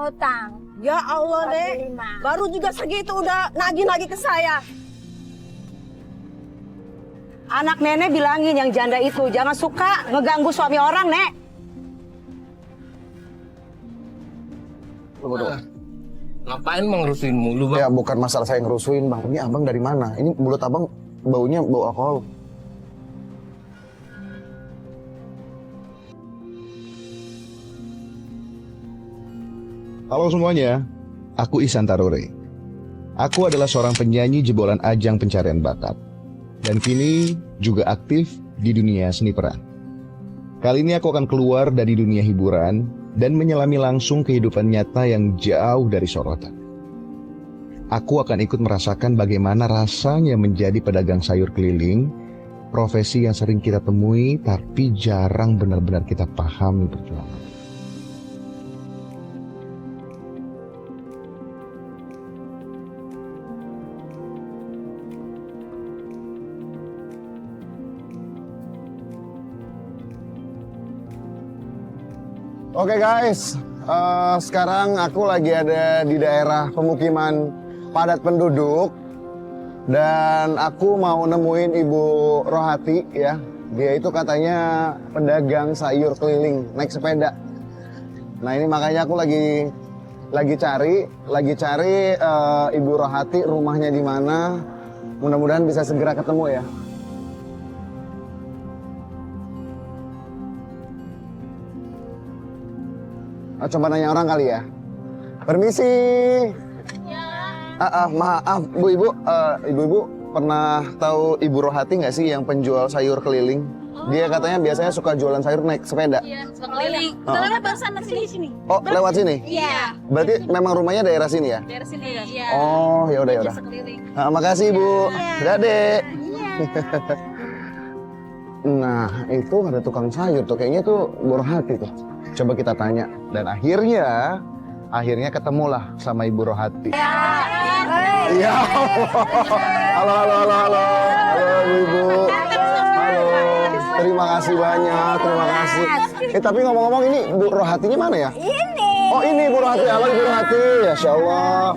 utang. Ya Allah, Nek. Baru juga segitu udah nagih-nagih ke saya. Anak nenek bilangin yang janda itu jangan suka ngeganggu suami orang, Nek. Tunggu. Ngapain Bang ngerusuin mulu, Bang? Ya bukan masalah saya ngerusuin, Bang. Ini abang dari mana? Ini mulut abang baunya bau alkohol. Halo semuanya, aku Ihsan Tarore. Aku adalah seorang penyanyi jebolan ajang pencarian bakat. Dan kini juga aktif di dunia seni peran. Kali ini aku akan keluar dari dunia hiburan dan menyelami langsung kehidupan nyata yang jauh dari sorotan. Aku akan ikut merasakan bagaimana rasanya menjadi pedagang sayur keliling, profesi yang sering kita temui tapi jarang benar-benar kita pahami perjuangan. Oke guys, sekarang aku lagi ada di daerah pemukiman padat penduduk dan aku mau nemuin Ibu Rohati ya. Dia itu katanya pedagang sayur keliling naik sepeda. Nah ini makanya aku lagi cari Ibu Rohati rumahnya di mana. Mudah-mudahan bisa segera ketemu ya. Coba nanya orang kali ya. Permisi. Ya. Maaf Bu Ibu, Ibu-ibu pernah tahu Ibu Rohati nggak sih yang penjual sayur keliling? Dia katanya biasanya suka jualan sayur naik sepeda. Iya, suka keliling. Kita barusan dari sini. Oh, lewat sini? Iya. Berarti memang rumahnya daerah sini ya? Dari sini ya. Iya. Oh, ya udah. Jasa keliling. Makasih Ibu. Dade. Iya. Nah, itu ada tukang sayur tuh. Kayaknya tuh Bu Rohati tuh. Coba kita tanya. Dan akhirnya ketemulah sama Ibu Rohati. Iya. Halo. Halo Ibu. Halo. Terima kasih banyak. Terima kasih. Tapi ngomong-ngomong ini Bu Rohatinya mana ya? Ini. Oh ini Bu Rohati. Halo Ibu Rohati. Masya Allah.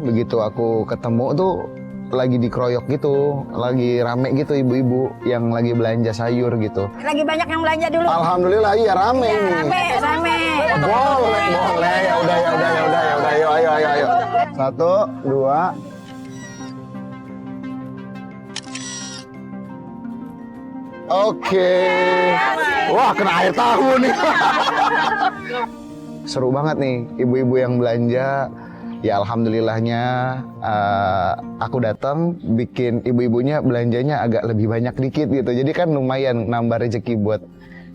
Begitu aku ketemu tuh lagi dikeroyok gitu, lagi rame gitu ibu-ibu yang lagi belanja sayur gitu. Lagi banyak yang belanja dulu. Alhamdulillah iya rame ini. Rame. Boleh. Ya udah. Ayo. 1, 2. Oke. Wah, kena air tahu nih. Seru banget nih ibu-ibu yang belanja. Ya alhamdulillahnya aku datang bikin ibu-ibunya belanjanya agak lebih banyak dikit gitu. Jadi kan lumayan nambah rezeki buat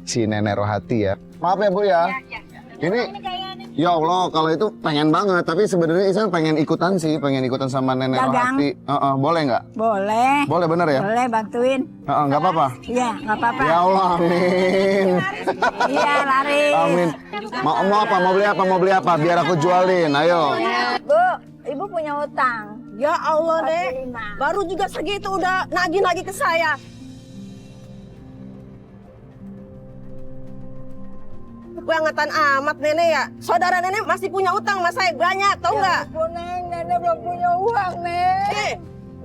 si Nenek Rohati ya. Maaf ya Bu ya. Ini ya Allah kalau itu pengen banget. Tapi sebenarnya Ihsan pengen ikutan sama Nenek Dagang. Rohati. Boleh nggak? Boleh. Boleh bener ya? Boleh bantuin. Nggak apa-apa? Iya, nggak apa-apa. Ya Allah amin. Iya, lari. Amin. Mau apa? Mau beli apa? Biar aku jualin. Ayo. Bu, Ibu punya utang. Ya Allah, Nek. 45. Baru juga segitu udah nagih-nagih ke saya. Bangetan amat nenek ya. Saudara nenek masih punya utang sama saya banyak, tau nggak? Bu Neng, Nenek belum punya uang, Neng. Nih,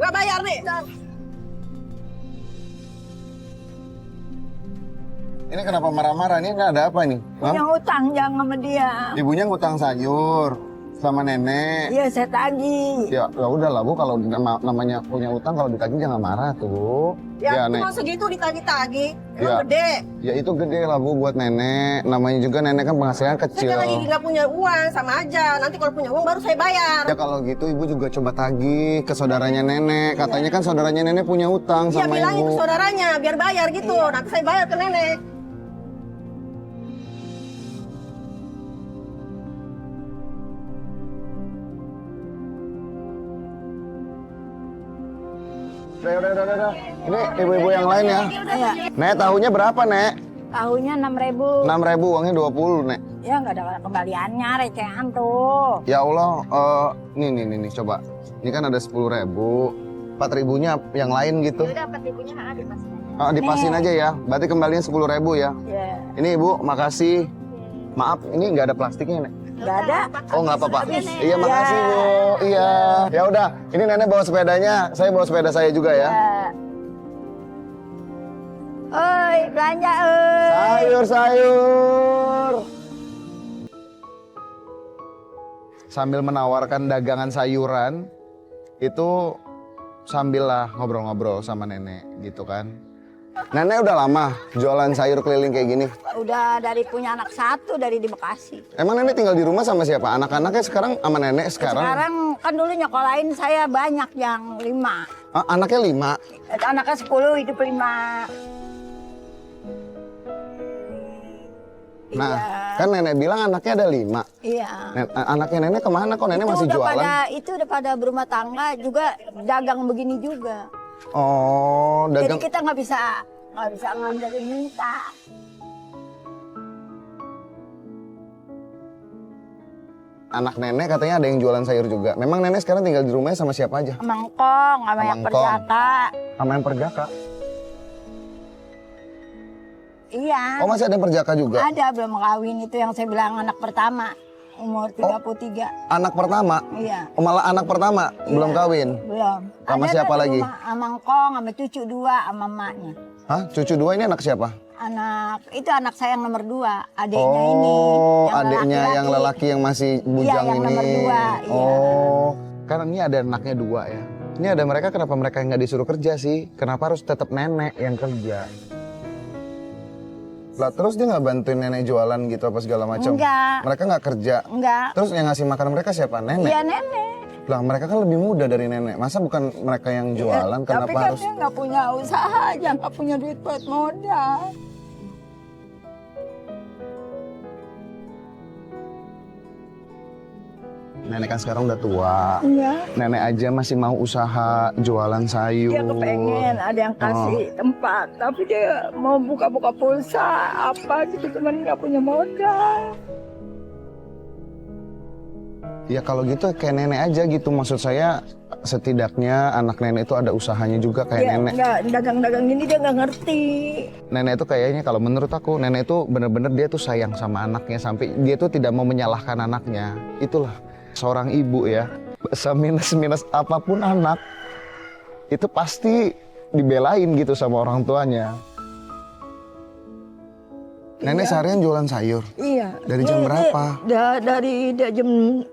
nggak bayar nih. Ini kenapa marah-marah? Ini nggak ada apa nih? Punya utang jangan sama dia. Ibunya ngutang sayur sama nenek. Iya, saya tagih. Ya udahlah Bu, kalau namanya punya utang kalau ditagih jangan marah tuh Bu. Ya, Nek. cuma segitu ditagih-tagih. Ya. Emang gede. Ya itu gede lah Bu buat nenek. Namanya juga nenek kan penghasilan kecil. Saya lagi nggak punya uang, sama aja. Nanti kalau punya uang baru saya bayar. Ya kalau gitu Ibu juga coba tagih ke saudaranya nenek. Katanya kan saudaranya nenek punya utang Iya, sama bilangin Ibu. ke saudaranya biar bayar gitu. Nanti saya bayar ke nenek. Udah. Ini ibu-ibu yang lain ya. Iya. Nek, tahunya berapa, Nek? Tahunya 6.000. 6.000, uangnya 20, Nek. Ya nggak ada kembaliannya, recehan tuh. Ya Allah, nih, coba. Ini kan ada 10.000. 4.000-nya yang lain gitu. Udah 4.000-nya dipasin. Dipasin aja ya. Berarti kembalinya 10.000 ya. Iya. Ini Ibu, makasih. Maaf, ini nggak ada plastiknya, Nek. Nggak ada. Oh, nggak apa-apa. Iya, makasih, Bu. Iya. Ya udah, ini Nenek bawa sepedanya, saya bawa sepeda saya juga ya. Oi, belanja oi. Sayur-sayur. Sambil menawarkan dagangan sayuran, itu sambil lah ngobrol-ngobrol sama nenek gitu kan. Nenek udah lama jualan sayur keliling kayak gini? Udah dari punya anak satu dari di Bekasi. Emang nenek tinggal di rumah sama siapa? Anak-anaknya sekarang sama nenek sekarang? Sekarang kan dulu nyokolain saya banyak yang 5. Ah, anaknya 5? Anaknya 10, hidup 5. Nah, Iya. kan nenek bilang anaknya ada 5. Iya. Anaknya nenek kemana kok nenek masih jualan? Itu udah pada berumah tangga juga dagang begini juga. Oh, dagang. Jadi kita nggak bisa ngandelin minta. Anak nenek katanya ada yang jualan sayur juga. Memang nenek sekarang tinggal di rumahnya sama siapa aja? Sama engkong, sama yang Engkong. perjaka. Sama yang perjaka? Iya. Oh, masih ada yang perjaka juga? Ada, belum kawin itu yang saya bilang anak pertama. Umur 33. Anak pertama? Iya. Oh, malah anak pertama? Belum kawin? Belum. Sama Ada siapa di lagi? rumah, sama engkong, sama cucu 2, sama emaknya. Hah? Cucu 2 ini anak siapa? Itu anak saya yang nomor 2, adiknya ini. Oh, yang adiknya laki-laki. yang lelaki yang masih bujang yang ini. nomor 2, iya. Oh, karena ini ada anaknya 2 ya. Ini ada mereka, kenapa mereka nggak disuruh kerja sih? Kenapa harus tetap nenek yang kerja? Lah terus dia nggak bantuin nenek jualan gitu apa segala macam? Enggak. Mereka nggak kerja. Enggak. Terus yang ngasih makan mereka siapa? Nenek? Iya, nenek. Lah mereka kan lebih muda dari nenek. Masa bukan mereka yang jualan? Tapi Kenapa kan harus? dia nggak punya usaha aja, nggak punya duit buat modal. Nenek kan sekarang udah tua. Iya. Nenek aja masih mau usaha jualan sayur. Dia kepengen ada yang kasih tempat, tapi dia mau buka-buka pulsa apa gitu, cuman nggak punya modal. Ya kalau gitu kayak nenek aja gitu. Maksud saya setidaknya anak nenek itu ada usahanya juga kayak Dia nenek. nggak dagang-dagang gini, dia nggak ngerti. Nenek itu kayaknya kalau menurut aku nenek itu bener-bener dia tuh sayang sama anaknya sampai dia tuh tidak mau menyalahkan anaknya. Itulah seorang ibu ya. Seminus-minus apapun anak itu pasti dibelain gitu sama orang tuanya. Nenek seharian jualan sayur. Iya. Dari jam berapa? Dari jam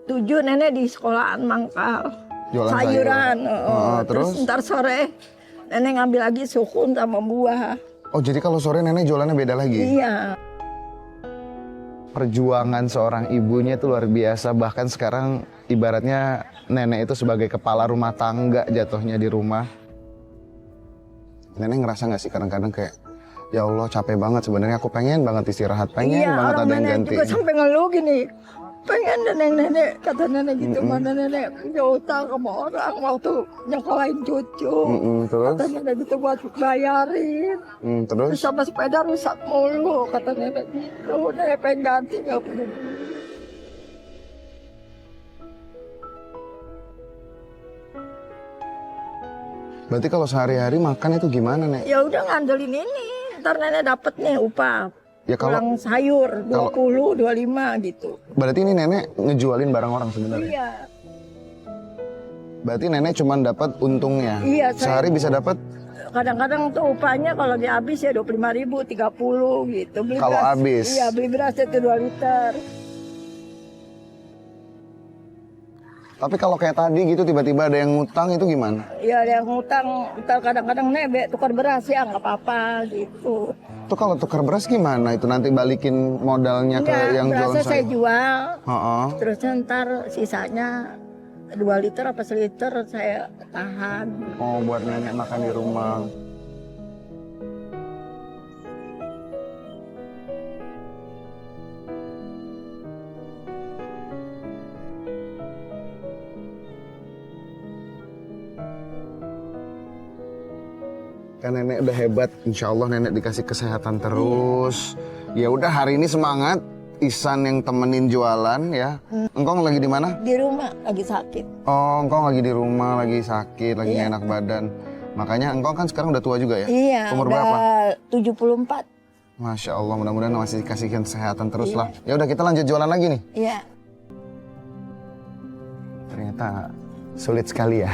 7 nenek di sekolahan mangkal. Jualan sayuran. sayur. Terus ntar sore nenek ngambil lagi sukun sama buah. Oh jadi kalau sore nenek jualannya beda lagi? Iya. Perjuangan seorang ibunya itu luar biasa. Bahkan sekarang ibaratnya nenek itu sebagai kepala rumah tangga jatuhnya di rumah. Nenek ngerasa nggak sih kadang-kadang kayak, ya Allah capek banget sebenarnya, aku pengen banget istirahat, pengen Iya, banget orang ada yang nenek ganti. juga sampai ngeluh gini. Pengen nenek-nenek, kata nenek gitu, mana nenek punya utang sama orang waktu nyekolahin cucu. Terus? Kata nenek gitu buat bayarin. Terus? Terus sama sepeda rusak mulu, kata nenek gitu. Nenek pengen ganti, nggak punya. Berarti kalau sehari-hari makan itu gimana, Nek? Ya udah ngandelin ini, ntar nenek dapet nih upah. Ya kalau Pulang sayur 20, 25 gitu. berarti ini nenek ngejualin barang orang sebenarnya. Iya. Berarti nenek cuma dapat untungnya. Iya, Sehari bisa dapat Kadang-kadang tuh upahnya kalau dia habis ya 25.000, 30 gitu. Beli Kalau beras- habis? Iya, beli beras itu 2 liter. Tapi kalau kayak tadi gitu tiba-tiba ada yang ngutang itu gimana? Ya ada yang ngutang, ntar kadang-kadang nebek tukar beras ya nggak apa-apa gitu. Tuh kalau tukar beras gimana? Itu nanti balikin modalnya ke Enggak, yang jualan berasnya saya saya. jual, Heeh. terus ntar sisanya 2 liter apa 1 liter saya tahan. Oh buat nenek makan di rumah. Kan nenek udah hebat, insya Allah nenek dikasih kesehatan terus. Ya udah hari ini semangat, Ihsan yang temenin jualan ya. Engkong lagi di mana? Di rumah lagi sakit. Oh, engkong lagi di rumah, lagi sakit, lagi nggak enak badan. Makanya engkong kan sekarang udah tua juga ya? Iya, Umur udah berapa? 74. Masya Allah, mudah-mudahan masih dikasihkan kesehatan terus lah. Ya udah kita lanjut jualan lagi nih. Iya. Ternyata sulit sekali ya.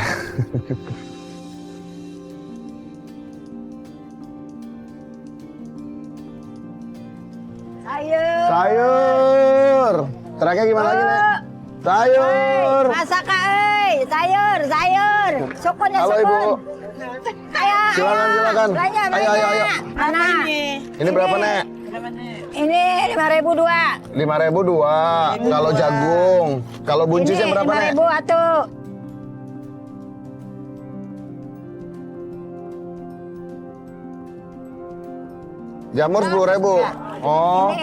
Sayur. Terakhir gimana lagi, Nek? Sayur. Masak sayur. Sukunnya Halo, Ibu. Ayo. Silakan. Belanja. Ayo. Mana? Ini berapa, Nek? Ini 5.000 dua. 5.000 dua. Kalau jagung. Kalau buncisnya Ini berapa, Nek? 5.000 atu. Jamur 10.000. Oh.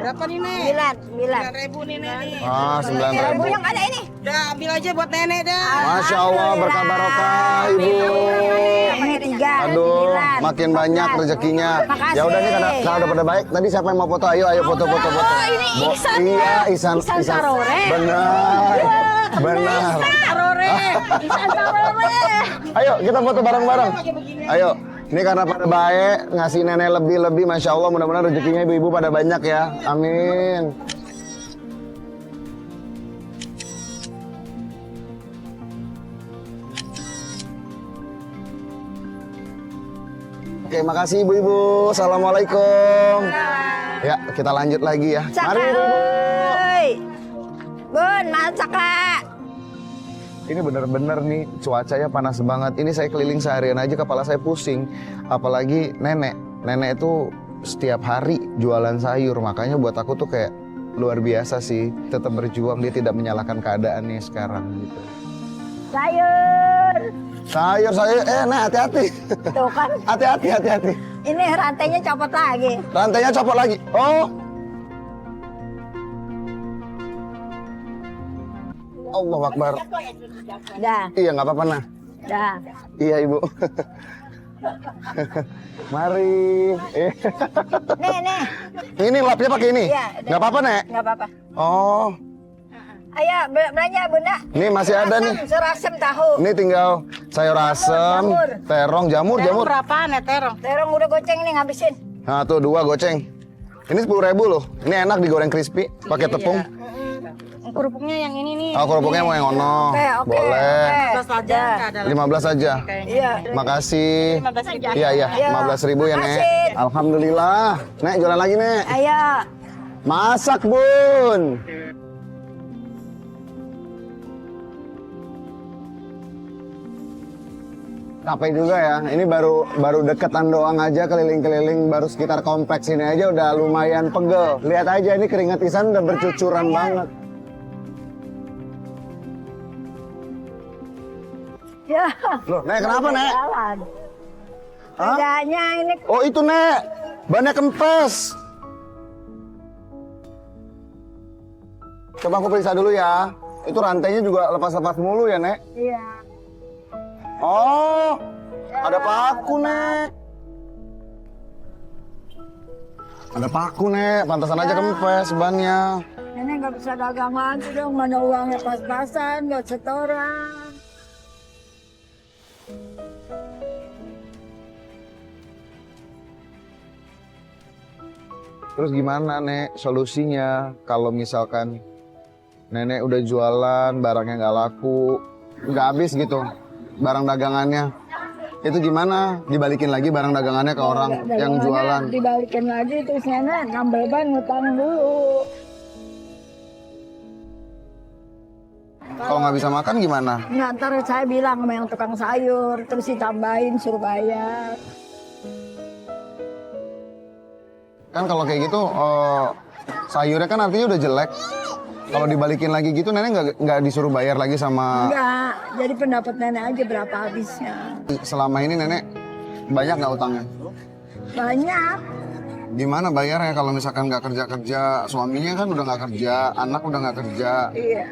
Berapa nih, Nek? 9. 9.000 nih, Nek. Ah, 9.000. Yang ada ini. Dah, ambil aja buat nenek dah. Masya Allah, berkah barokah, Ibu. Ini 3. Aduh, makin banyak rezekinya. Makasih. Ya udah nih karena udah pada baik. Tadi siapa yang mau foto? Ayo foto. ini Ihsan Iya, Ihsan Sarore. Benar. Ihsan Sarore. Ayo kita foto bareng-bareng. Ayo. Ini karena pada baik ngasih nenek lebih-lebih, Masya Allah, mudah-mudahan rezekinya ibu-ibu pada banyak ya. Amin. Oke, makasih ibu-ibu. Assalamualaikum. Ya, kita lanjut lagi ya. Mari ibu-ibu. Bun, masak Kak. Ini bener-bener nih cuacanya panas banget. Ini saya keliling seharian aja kepala saya pusing. Apalagi nenek. Nenek itu setiap hari jualan sayur. Makanya buat aku tuh kayak luar biasa sih. Tetap berjuang, dia tidak menyalahkan keadaannya sekarang gitu. Sayur. Sayur. Nek hati-hati. Tuh kan. Hati-hati. Ini rantainya copot lagi. Rantainya copot lagi. Oh. Allah Akbar. Dah. Iya nggak apa-apa nah. Dah. Iya ibu. Mari. Nih. Ini lapnya pakai ini? Iya. Nggak apa-apa Nek? Nggak apa-apa. Oh. Ayo belanja Bunda. Ini masih ada nih. Sayur asem tahu. Ini tinggal sayur asem, Jamur. terong, jamur. Berapa, Nek, terong? Terong udah goceng nih ngabisin. Nah tuh 2 goceng. Ini 10.000 loh. Ini enak digoreng crispy, pakai tepung. Kerupuknya yang ini nih. Oh kerupuknya mau yang ono. Oke. Boleh. 15 aja. 15 aja. Iya. Makasih. 15.000. Iya. 15.000 ya Nek. Makasih. Alhamdulillah. Nek jualan lagi Nek. Ayo. Masak Bun. Capek juga ya. Ini baru deketan doang aja, keliling-keliling baru sekitar kompleks ini aja udah lumayan pegel. Lihat aja ini keringat Ihsan udah bercucuran banget. Ya. Loh, Nek kenapa Nek? Jalan. Hah? Adanya ini Oh itu Nek, bannya kempes. Coba aku periksa dulu ya. Itu rantainya juga lepas-lepas mulu ya Nek? iya. Oh, ada paku Nek. Ada paku Nek, pantasan aja kempes bannya. Nenek nggak bisa dagang lagi dong, mana uangnya pas-pasan, nggak setoran. Terus gimana Nek solusinya kalau misalkan Nenek udah jualan, barangnya nggak laku, nggak habis gitu barang dagangannya. Itu gimana? Dibalikin lagi barang dagangannya ke orang yang jualan. Dibalikin lagi terus nenek ngambil ban ngutang dulu. Kalau nggak bisa makan gimana? Nggak, ntar saya bilang sama yang tukang sayur, terus ditambahin suruh bayar. Kan kalau kayak gitu sayurnya kan artinya udah jelek. Kalau dibalikin lagi gitu nenek nggak disuruh bayar lagi sama. Enggak, jadi pendapat nenek aja berapa habisnya. Selama ini nenek banyak nggak utangnya? Banyak. Gimana bayarnya kalau misalkan nggak kerja, suaminya kan udah nggak kerja, anak udah nggak kerja. Iya.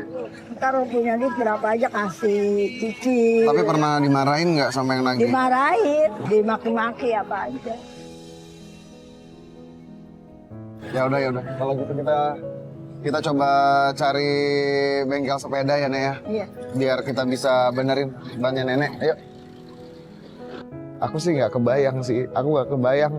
Ntar punya duit berapa aja kasih cicil. Tapi pernah dimarahin nggak sama yang nagih? Dimarahin, dimaki-maki apa aja. Ya udah. Kalau gitu kita coba cari bengkel sepeda ya Nek ya. Iya. Biar kita bisa benerin bannya nenek. Ayo. Aku sih nggak kebayang sih. Aku nggak kebayang